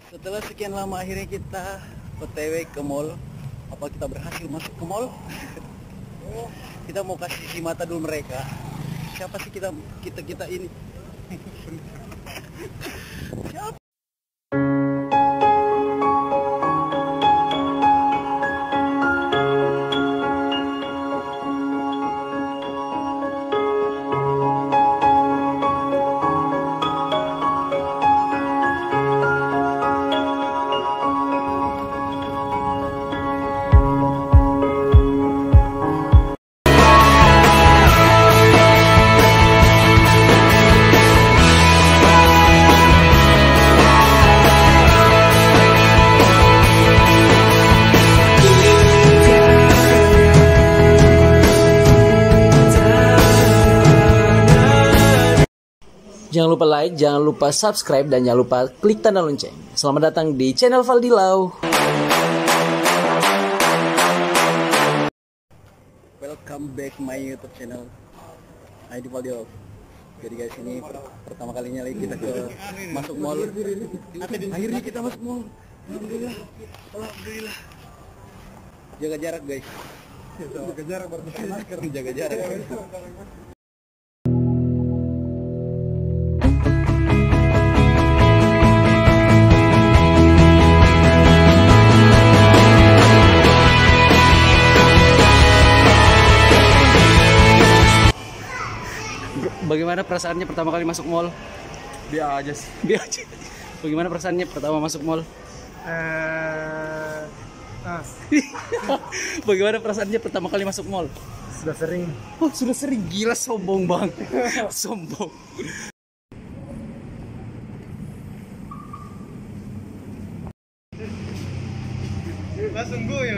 Setelah sekian lama akhirnya kita OTW ke mall. Apa kita berhasil masuk ke mall? Kita mau kasih si mata dulu mereka. Siapa sih kita ini? Siapa? Jangan lupa like, jangan lupa subscribe, dan jangan lupa klik tanda lonceng. Selamat datang di channel Valdilau. Welcome back my YouTube channel ID Valdilau. Jadi guys, ini pertama kalinya lagi kita masuk mall. Akhirnya kita masuk mall. Alhamdulillah. Jaga jarak guys. Jaga jarak berpakai masker. Jaga jarak. Bagaimana perasaannya pertama kali masuk mall? Biar aja sih. Biar aja. Bagaimana perasaannya pertama masuk mall? Bagaimana perasaannya pertama kali masuk mall? Sudah sering. Oh, sudah sering. Gila, sombong bang. Sombong. Langsung gue ya.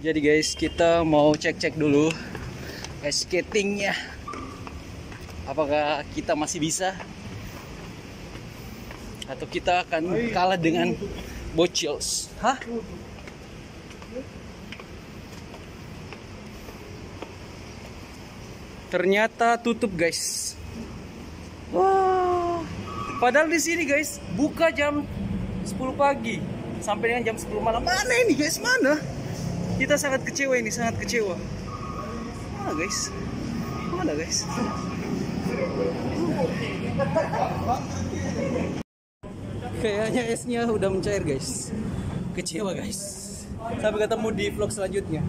Jadi guys, kita mau cek-cek dulu ice skatingnya. Apakah kita masih bisa? Atau kita akan kalah dengan bocils? Hah? Ternyata tutup guys. Wah. Padahal di sini guys buka jam 10 pagi sampai dengan jam 10 malam. Mana ini guys? Mana? Kita sangat kecewa ini, sangat kecewa. Mana guys? Mana guys? Kayaknya esnya udah mencair guys. Kecewa guys. Sampai ketemu di vlog selanjutnya.